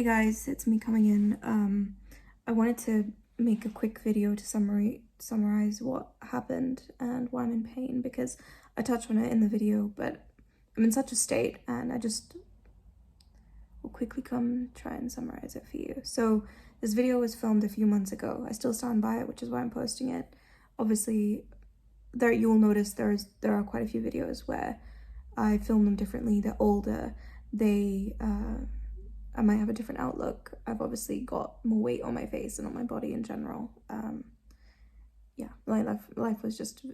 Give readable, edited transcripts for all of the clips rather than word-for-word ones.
Hey guys, it's me coming in. I wanted to make a quick video to summarize what happened and why I'm in pain, because I touched on it in the video, but I'm in such a state and I just will quickly come try and summarize it for you. So this video was filmed a few months ago. I still stand by it, which is why I'm posting it. Obviously, you'll notice there are quite a few videos where I film them differently. They're older. I might have a different outlook. I've obviously got more weight on my face and on my body in general. Yeah, life was just,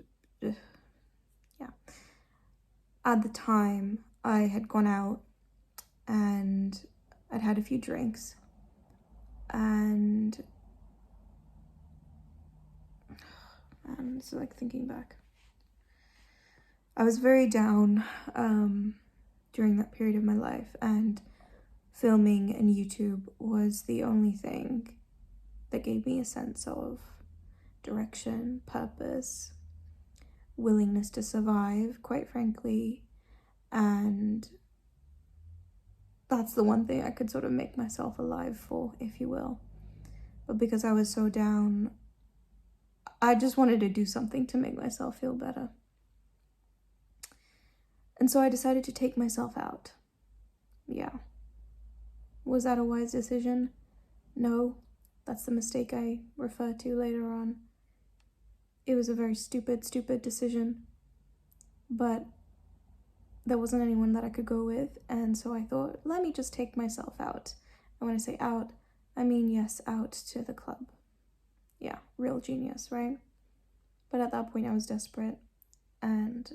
yeah. At the time, I had gone out and I'd had a few drinks, and it's like thinking back. I was very down during that period of my life, and filming and YouTube was the only thing that gave me a sense of direction, purpose, willingness to survive, quite frankly. And that's the one thing I could sort of make myself alive for, if you will. But because I was so down, I just wanted to do something to make myself feel better. And so I decided to take myself out. Yeah. Was that a wise decision? No. That's the mistake I refer to later on. It was a very stupid decision. But there wasn't anyone that I could go with, and so I thought, let me just take myself out. And when I say out, I mean, yes, out to the club. Yeah, real genius, right? But at that point I was desperate, and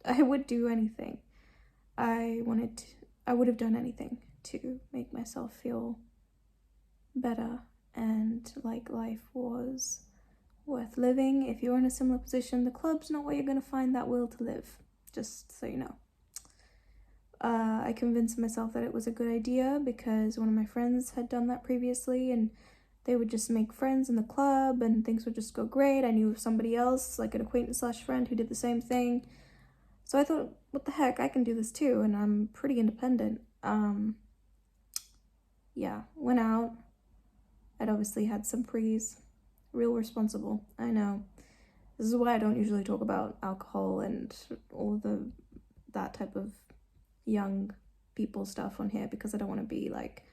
I would do anything. I would have done anything to make myself feel better and like life was worth living. If you're in a similar position, the club's not where you're going to find that will to live, just so you know. I convinced myself that it was a good idea because one of my friends had done that previously, and they would just make friends in the club and things would just go great. I knew of somebody else, like an acquaintance / friend, who did the same thing. So I thought, what the heck, I can do this too, and I'm pretty independent. Yeah, went out. I'd obviously had some prees. Real responsible, I know. This is why I don't usually talk about alcohol and all of that type of young people stuff on here, because I don't want to be like,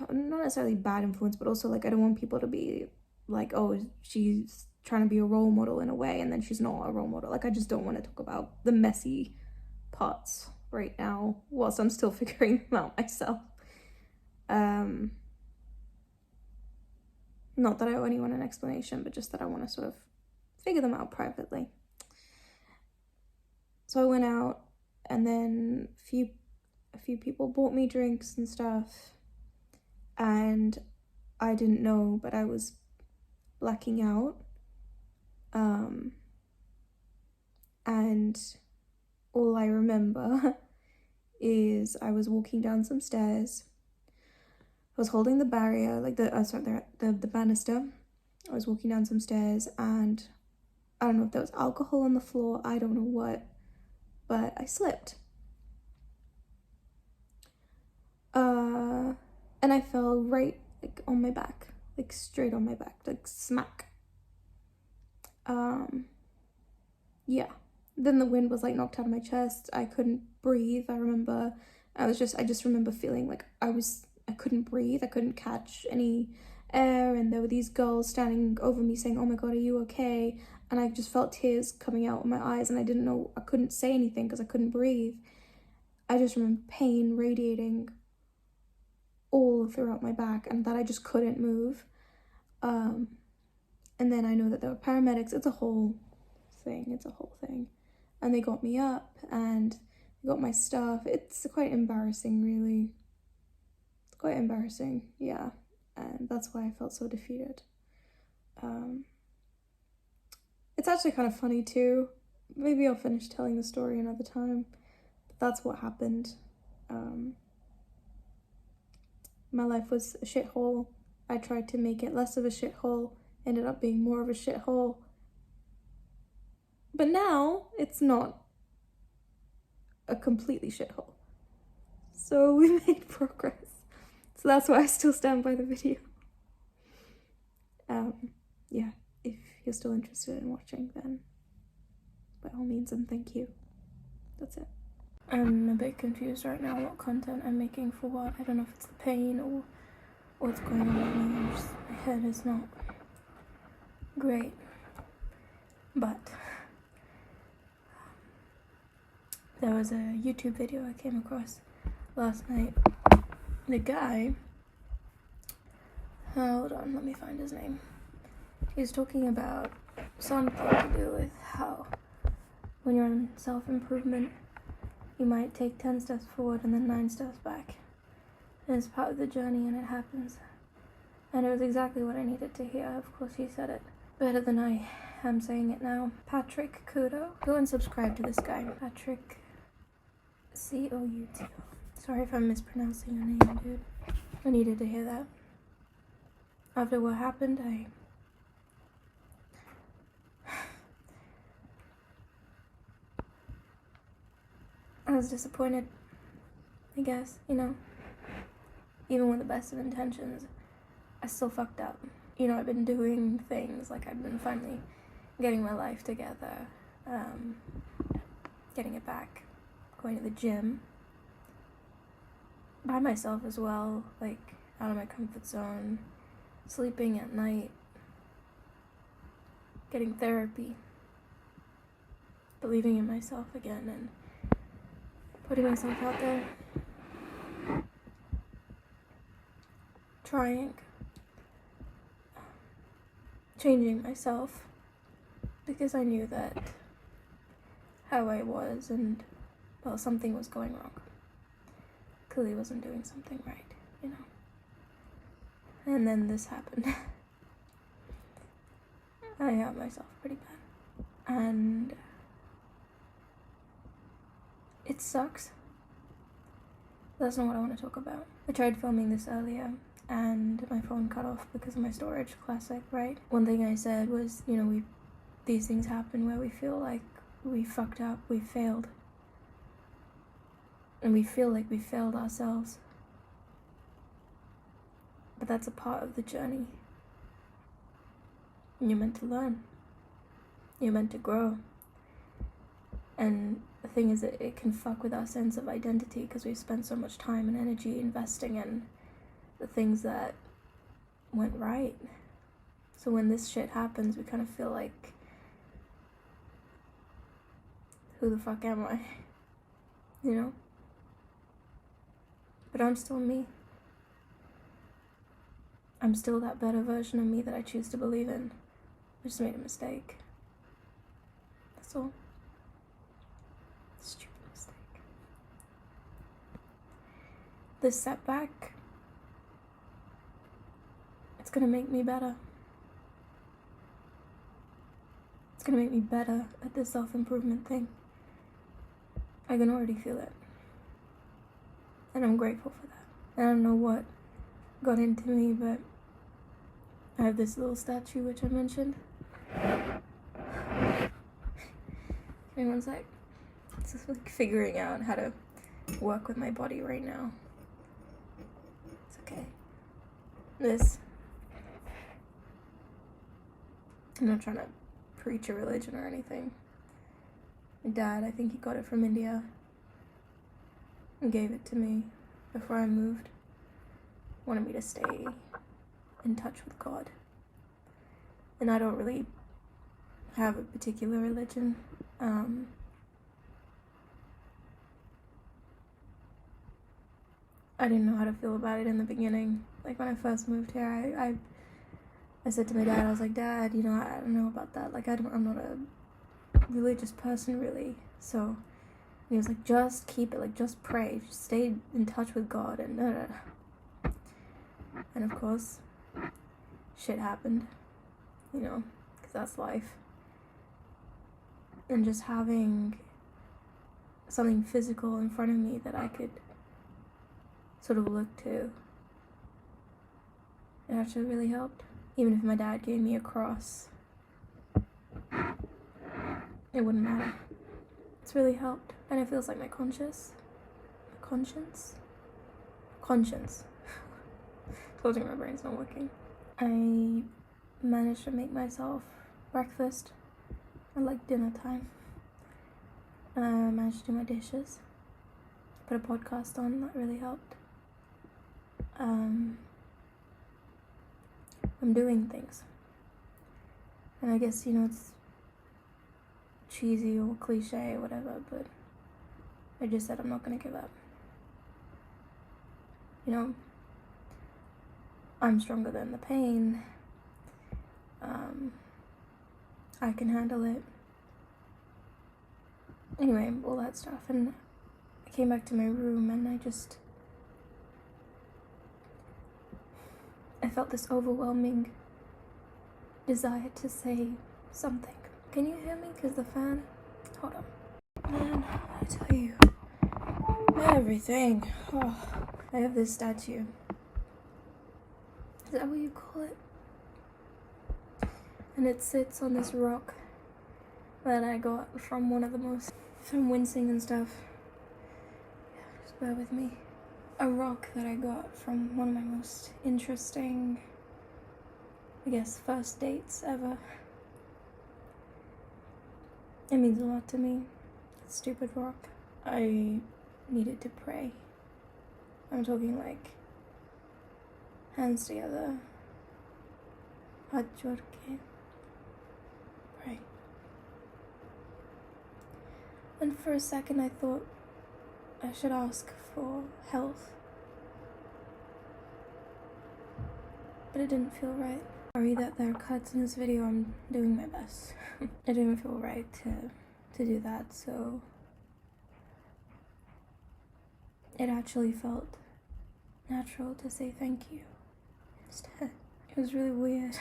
not necessarily bad influence, but also like I don't want people to be like, oh, she's trying to be a role model in a way and then she's not a role model. Like, I just don't want to talk about the messy parts right now whilst I'm still figuring them out myself. Not that I owe anyone an explanation, but just that I want to sort of figure them out privately. So I went out, and then a few people bought me drinks and stuff, and I didn't know, but I was blacking out. And all I remember is I was walking down some stairs. I was holding the barrier, like the banister. I was walking down some stairs, and I don't know if there was alcohol on the floor, I don't know what, but I slipped. And I fell right like on my back, like straight on my back, like smack. Yeah. Then the wind was like knocked out of my chest. I couldn't breathe. I just remember feeling like I couldn't breathe. I couldn't catch any air, and there were these girls standing over me saying, "Oh my God, are you okay?" And I just felt tears coming out of my eyes, and I couldn't say anything because I couldn't breathe. I just remember pain radiating all throughout my back, and that I just couldn't move. And then I know that there were paramedics. It's a whole thing. And they got me up and they got my stuff. It's quite embarrassing, really. It's quite embarrassing, yeah. And that's why I felt so defeated. It's actually kind of funny too. Maybe I'll finish telling the story another time. But that's what happened. My life was a shithole. I tried to make it less of a shithole, ended up being more of a shithole. But now it's not a completely shithole. So we made progress. So that's why I still stand by the video. Yeah, if you're still interested in watching, then by all means, and thank you. That's it. I'm a bit confused right now what content I'm making for what. I don't know if it's the pain or what's going on with me. My head is not great. But there was a YouTube video I came across last night. The guy, hold on, let me find his name. He was talking about something to do with how when you're in self-improvement, you might take 10 steps forward and then 9 steps back. And it's part of the journey and it happens. And it was exactly what I needed to hear. Of course, he said it better than I am saying it now. Patrick Couto. Go and subscribe to this guy. Patrick Couto. Sorry if I'm mispronouncing your name, dude. I needed to hear that. After what happened, I was disappointed, I guess, you know. Even with the best of intentions, I still fucked up. You know, I've been doing things, like I've been finally getting my life together, getting it back, going to the gym, by myself as well, like out of my comfort zone, sleeping at night, getting therapy, believing in myself again, and putting myself out there, trying, changing myself, because I knew that how I was and, well, something was going wrong. Clearly wasn't doing something right, you know. And then this happened. I hurt myself pretty bad. And it sucks. That's not what I want to talk about. I tried filming this earlier and my phone cut off because of my storage. Classic, right? One thing I said was, you know, these things happen where we feel like we fucked up, we failed. And we feel like we failed ourselves. But that's a part of the journey. And you're meant to learn. You're meant to grow. And the thing is that it can fuck with our sense of identity because we've spent so much time and energy investing in the things that went right. So when this shit happens, we kind of feel like, who the fuck am I? You know? But I'm still me. I'm still that better version of me that I choose to believe in. I just made a mistake. That's all. Stupid mistake. This setback, it's gonna make me better. It's gonna make me better at this self-improvement thing. I can already feel it. And I'm grateful for that. I don't know what got into me, but I have this little statue which I mentioned. Give me one sec. It's just like figuring out how to work with my body right now. It's okay. I'm not trying to preach a religion or anything. My dad, I think he got it from India and gave it to me before I moved. Wanted me to stay in touch with God. And I don't really have a particular religion. I didn't know how to feel about it in the beginning. Like when I first moved here, I said to my dad, I was like, Dad, you know, I don't know about that. Like I'm not a religious person really. So he was like, just keep it, like just pray, just stay in touch with God and And of course, shit happened, you know, because that's life. And just having something physical in front of me that I could sort of look to, it actually really helped. Even if my dad gave me a cross, it wouldn't matter. It's really helped. And it feels like my conscience Closing my brain's not working. I managed to make myself breakfast at like dinner time. I managed to do my dishes. Put a podcast on, that really helped. I'm doing things. And I guess, it's cheesy or cliche or whatever, but I just said I'm not gonna give up. I'm stronger than the pain. I can handle it. Anyway, all that stuff. And I came back to my room and I felt this overwhelming desire to say something. Can you hear me? Because the fan... Hold on. Man, I tell you. Everything. Oh, I have this statue. Is that what you call it? And it sits on this rock that I got from from wincing and stuff. Yeah, just bear with me. A rock that I got from one of my most interesting, I guess, first dates ever. It means a lot to me. Stupid rock. I needed to pray. I'm talking like hands together. Hath jod ke. Pray. And for a second I thought I should ask for health. But it didn't feel right. Sorry that there are cuts in this video, I'm doing my best. It didn't feel right to do that, so it actually felt natural to say thank you instead. It was really weird.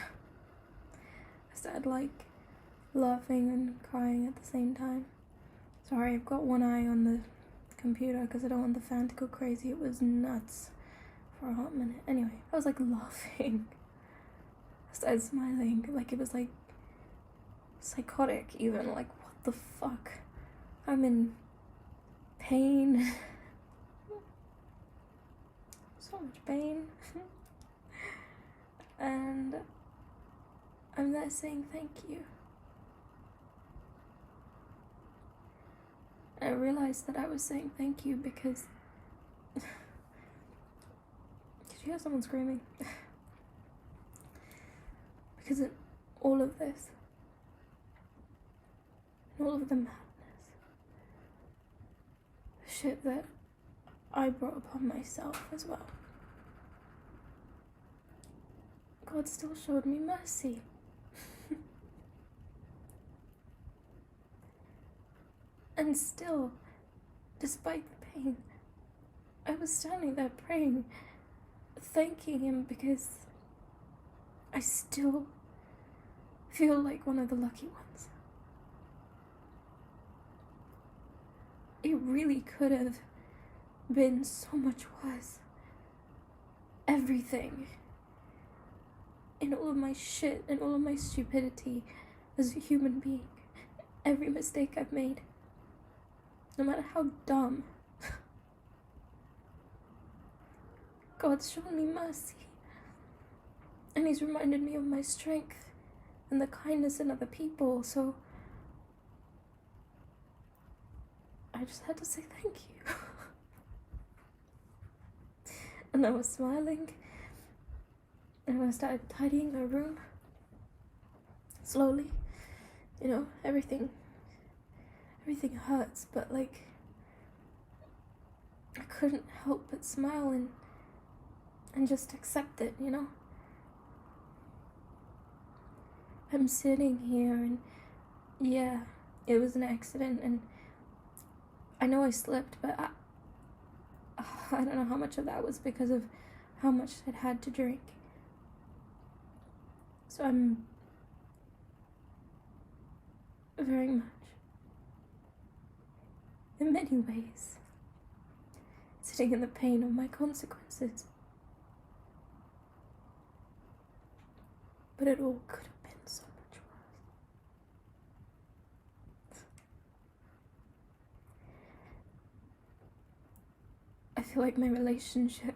I started like laughing and crying at the same time. Sorry, I've got one eye on the computer because I don't want the fan to go crazy. It was nuts for a hot minute. Anyway, I was like laughing. I started smiling, like it was like psychotic even, like what the fuck? I'm in pain. So much pain. And I'm there saying thank you. I realized that I was saying thank you because... Did you hear someone screaming? Because in all of this, in all of the madness, the shit that I brought upon myself as well, God still showed me mercy. And still, despite the pain, I was standing there praying, thanking him because I still feel like one of the lucky ones. It really could have been so much worse. Everything. In all of my shit and all of my stupidity as a human being, every mistake I've made, no matter how dumb, God's shown me mercy. And he's reminded me of my strength and the kindness in other people, so I just had to say thank you. And I was smiling, and I started tidying my room, slowly. Everything hurts, but like, I couldn't help but smile and just accept it, I'm sitting here and yeah, it was an accident and I know I slipped, but I don't know how much of that was because of how much I'd had to drink. So I'm very much, in many ways, sitting in the pain of my consequences. But it all could have been so much worse. I feel like my relationship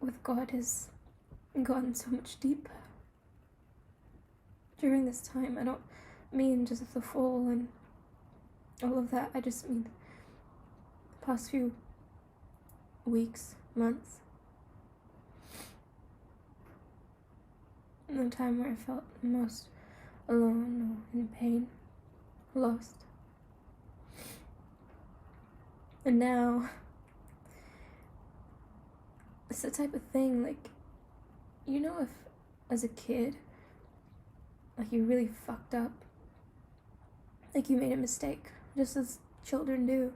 with God has gotten so much deeper. During this time, I don't mean just the fall and all of that, I just mean the past few weeks, months. The time where I felt most alone or in pain, lost. And now, it's the type of thing, like, you know, if as a kid, like, you really fucked up, like, you made a mistake, just as children do,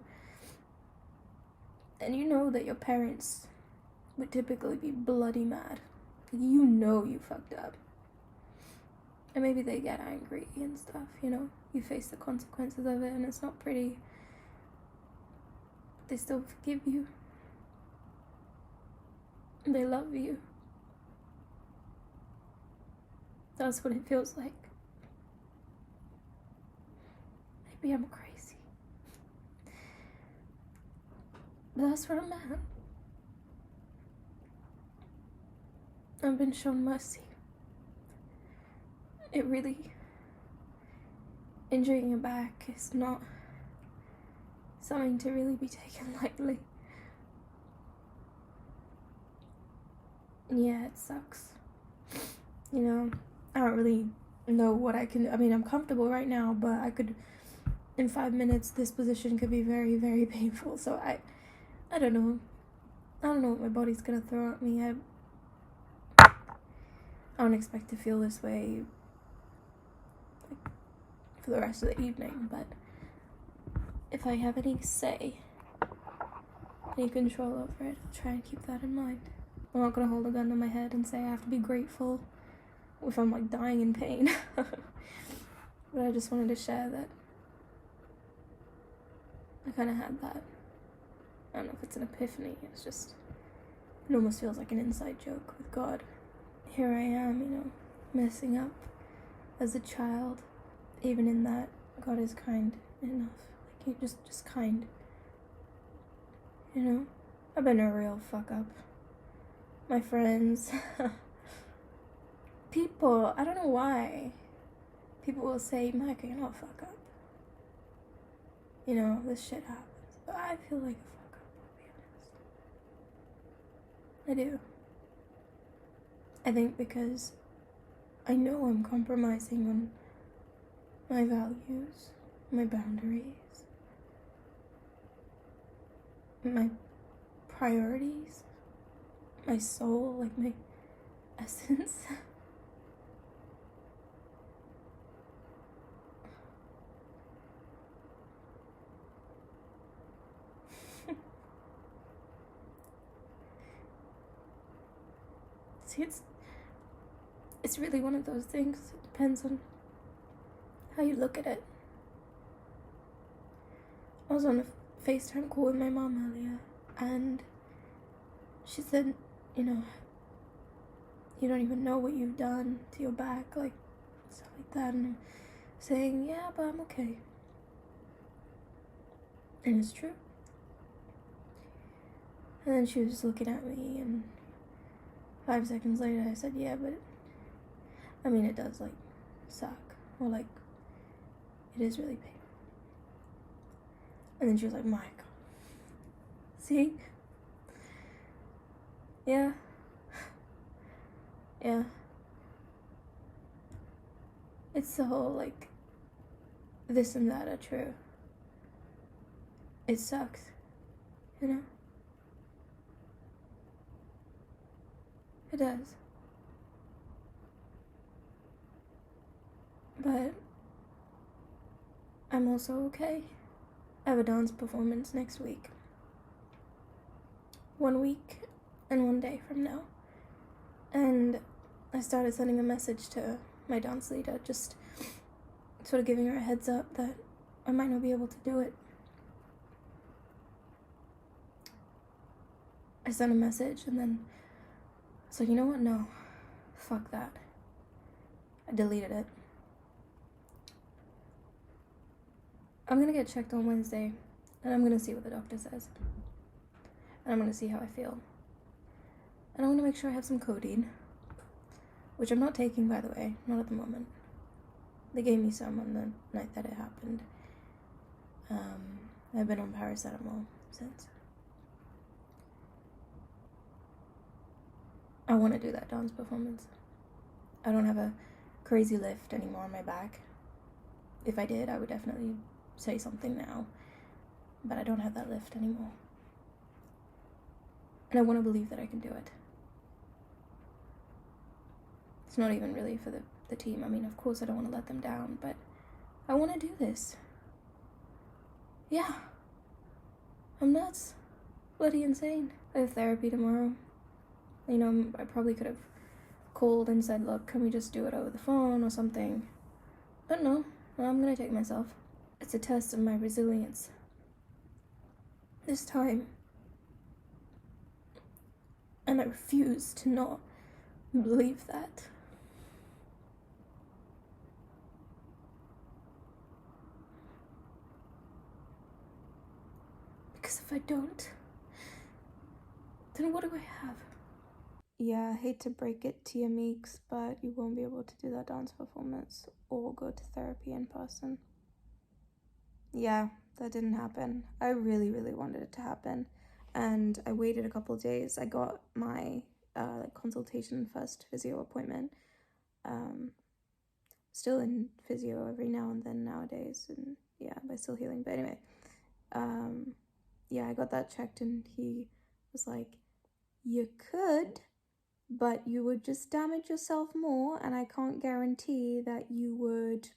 and you know that your parents would typically be bloody mad. You know you fucked up. And maybe they get angry and stuff, you know? You face the consequences of it and it's not pretty. They still forgive you. They love you. That's what it feels like. Maybe I'm crazy. But that's where I'm at. I've been shown mercy. It really, injuring your back is not something to really be taken lightly. And yeah, it sucks. You know, I don't really know what I can, I mean, I'm comfortable right now, but I could, in 5 minutes, this position could be very, very painful. So I don't know. I don't know what my body's gonna throw at me. I don't expect to feel this way for the rest of the evening, but if I have any say, any control over it, I'll try and keep that in mind. I'm not gonna hold a gun to my head and say I have to be grateful if I'm like dying in pain. But I just wanted to share that I kind of had that. I don't know if it's an epiphany, it's just, it almost feels like an inside joke with God. Here I am, you know, messing up as a child. Even in that, God is kind enough. Like, He's just kind. You know? I've been a real fuck up. My friends. People, I don't know why. People will say, Mahika, you're not a fuck up. You know, this shit happens. But I feel like a fuck up, I'll be honest. I do. I think because I know I'm compromising on my values, my boundaries, my priorities, my soul, like my essence. See, it's really one of those things. It depends on how you look at it. I was on a FaceTime call with my mom earlier, and she said, you know, you don't even know what you've done to your back, like, stuff like that, and I'm saying, yeah, but I'm okay. And it's true. And then she was just looking at me, and 5 seconds later I said, yeah, but, I mean, it does, like, suck, or, like, it is really painful. And then she was like, Mike, see? Yeah. Yeah. It's the whole, like, this and that are true. It sucks, you know? It does. But I'm also okay. I have a dance performance next week. 1 week and 1 day from now. And I started sending a message to my dance leader, just sort of giving her a heads up that I might not be able to do it. I sent a message and then I was like, you know what? No. Fuck that. I deleted it. I'm gonna get checked on Wednesday, and I'm gonna see what the doctor says. And I'm gonna see how I feel. And I want to make sure I have some codeine, which I'm not taking, by the way, not at the moment. They gave me some on the night that it happened. I've been on paracetamol since. I want to do that dance performance. I don't have a crazy lift anymore on my back. If I did, I would definitely say something now. But I don't have that lift anymore. And I want to believe that I can do it. It's not even really for the team. I mean, of course I don't want to let them down, but I want to do this. Yeah. I'm nuts. Bloody insane. I have therapy tomorrow. You know, I probably could have called and said, look, can we just do it over the phone or something? But no, I'm gonna take myself. It's a test of my resilience. This time. And I refuse to not believe that. Because if I don't, then what do I have? Yeah, I hate to break it to you, Meeks, but you won't be able to do that dance performance or go to therapy in person. Yeah, that didn't happen. I really, really wanted it to happen. And I waited a couple of days. I got my consultation first physio appointment. Still in physio every now and then nowadays, and yeah, by still healing. But anyway, yeah, I got that checked, and he was like, you could, but you would just damage yourself more, and I can't guarantee that you would.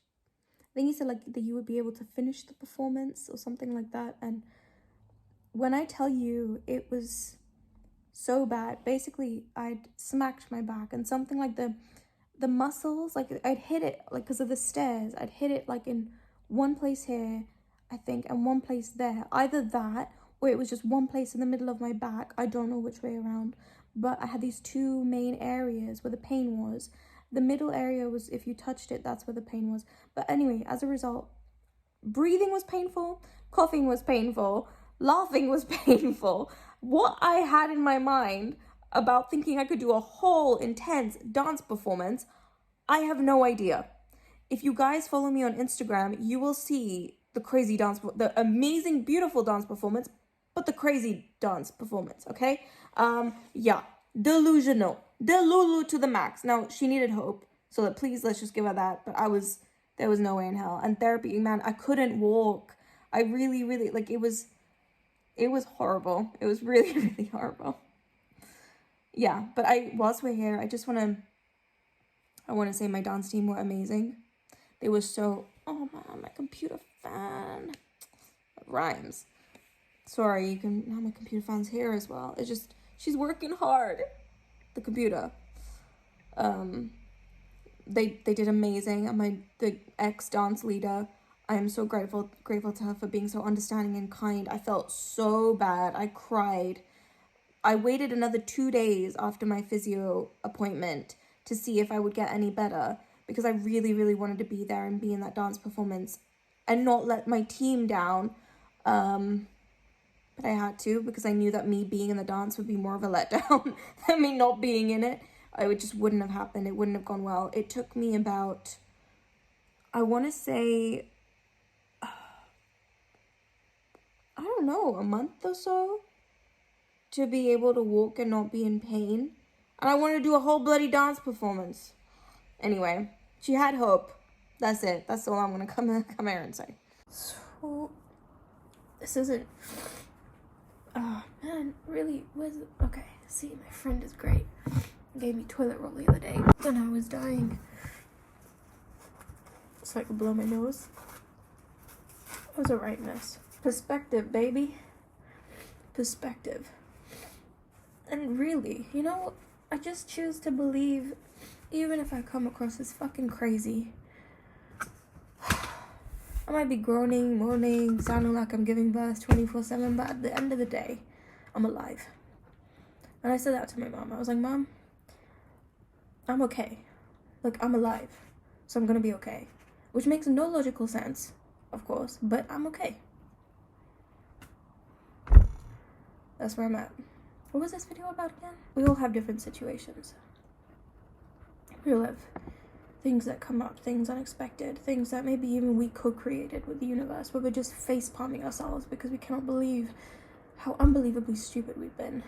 I think he said like that you would be able to finish the performance or something like that. And when I tell you, it was so bad. Basically, I'd smacked my back, and something like the muscles, like I'd hit it, like because of the stairs, I'd hit it like in one place here, I think, and one place there. Either that, or it was just one place in the middle of my back. I don't know which way around, but I had these two main areas where the pain was. The middle area was, if you touched it, that's where the pain was. But anyway, as a result, breathing was painful, coughing was painful, laughing was painful. What I had in my mind about thinking I could do a whole intense dance performance, I have no idea. If you guys follow me on Instagram, you will see the crazy dance, the amazing, beautiful dance performance, but the crazy dance performance, okay? Yeah, delusional, delulu to the max. Now, she needed hope, so please, let's just give her that, but there was no way in hell. And therapy, man, I couldn't walk. I really, really, like, it was horrible. It was really, really horrible. Yeah, but whilst we're here, I want to say my dance team were amazing. They were so, oh man, my computer fan. It rhymes. Sorry, you can, now my computer fan's here as well. It's just, she's working hard. The computer. They did amazing. And the ex-dance leader, I am so grateful to her for being so understanding and kind. I felt so bad. I cried. I waited another 2 days after my physio appointment to see if I would get any better, because I really, really wanted to be there and be in that dance performance and not let my team down. But I had to, because I knew that me being in the dance would be more of a letdown than me not being in it. It just wouldn't have happened. It wouldn't have gone well. It took me about, I want to say, I don't know, a month or so to be able to walk and not be in pain. And I wanted to do a whole bloody dance performance. Anyway, she had hope. That's it. That's all I'm going to come here and say. So, this isn't... Oh, man, really? Okay, see, my friend is great. Gave me toilet roll the other day when I was dying, so I could blow my nose. It was a right mess. Perspective, baby. Perspective. And really, you know, I just choose to believe, even if I come across as fucking crazy. I might be groaning, moaning, sounding like I'm giving birth 24/7, but at the end of the day, I'm alive. And I said that to my mom. I was like, Mom, I'm okay. Like, I'm alive, so I'm gonna be okay. Which makes no logical sense, of course, but I'm okay. That's where I'm at. What was this video about again? We all have different situations. We all have things that come up, things unexpected, things that maybe even we co-created with the universe, where we're just face-palming ourselves because we cannot believe how unbelievably stupid we've been.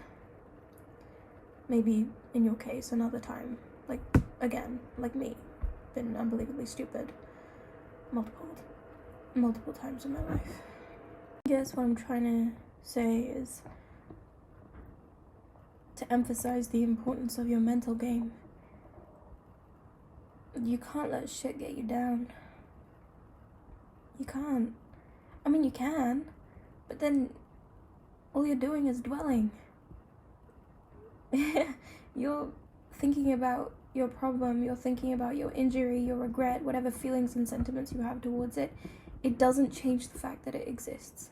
Maybe, in your case, another time, like, again, like me, been unbelievably stupid multiple times in my life. I guess what I'm trying to say is to emphasize the importance of your mental game. You can't let shit get you down. You can't. I mean, you can, but then all you're doing is dwelling. You're thinking about your problem, you're thinking about your injury, your regret, whatever feelings and sentiments you have towards it. It doesn't change the fact that it exists.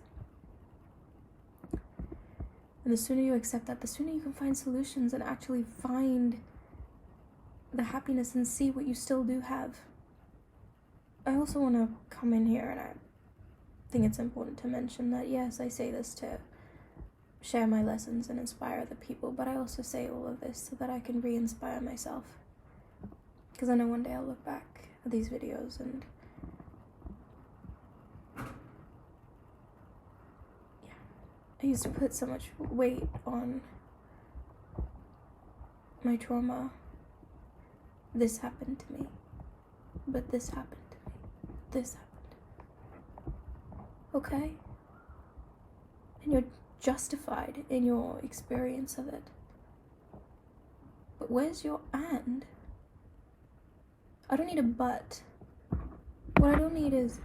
And the sooner you accept that, the sooner you can find solutions and actually find the happiness and see what you still do have. I also want to come in here, and I think it's important to mention that, yes, I say this to share my lessons and inspire other people, but I also say all of this so that I can re-inspire myself. Because I know one day I'll look back at these videos and I used to put so much weight on my trauma. This happened to me, but this happened to me, this happened. Okay? And you're justified in your experience of it. But where's your and? I don't need a but. What I don't need is,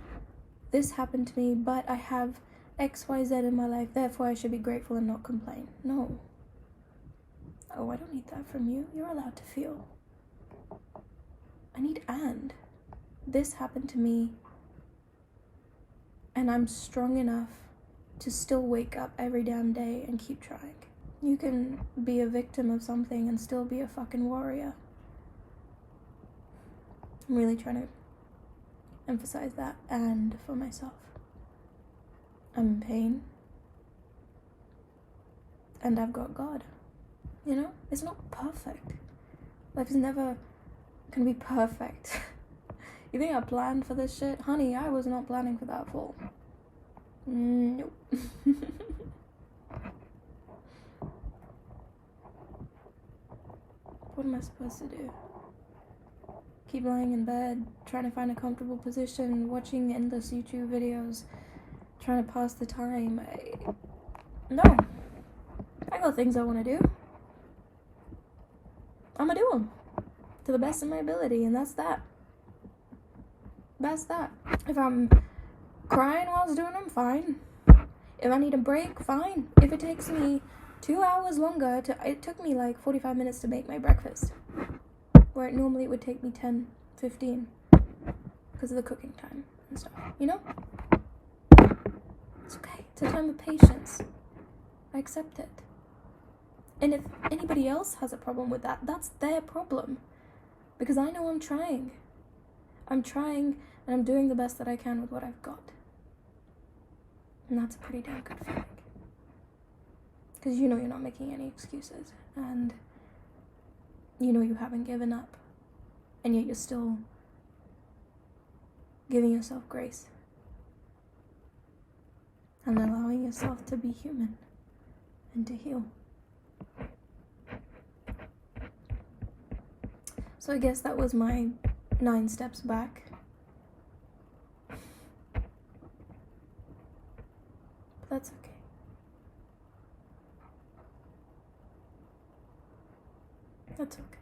this happened to me, but I have X, Y, Z in my life, therefore I should be grateful and not complain. No. Oh, I don't need that from you. You're allowed to feel. I need and. This happened to me, and I'm strong enough to still wake up every damn day and keep trying. You can be a victim of something and still be a fucking warrior. I'm really trying to emphasize that and for myself. I'm in pain, and I've got God. You know, it's not perfect. Life is never gonna be perfect. You think I planned for this shit? Honey, I was not planning for that fall. Nope. What am I supposed to do? Keep lying in bed, trying to find a comfortable position, watching endless YouTube videos, trying to pass the time. No. I got things I want to do. I'm gonna do them to the best of my ability, and that's that. That's that. If I'm crying while I was doing them, fine. If I need a break, fine. If it takes me 2 hours longer it took me like 45 minutes to make my breakfast, where normally it would take me 10, 15 because of the cooking time and stuff, you know? It's okay. It's a time of patience. I accept it. And if anybody else has a problem with that, that's their problem. Because I know I'm trying. I'm trying, and I'm doing the best that I can with what I've got. And that's a pretty damn good feeling. Because you know you're not making any excuses. And you know you haven't given up. And yet you're still giving yourself grace. And allowing yourself to be human. And to heal. So I guess that was my 9 steps back. But that's okay. That's okay.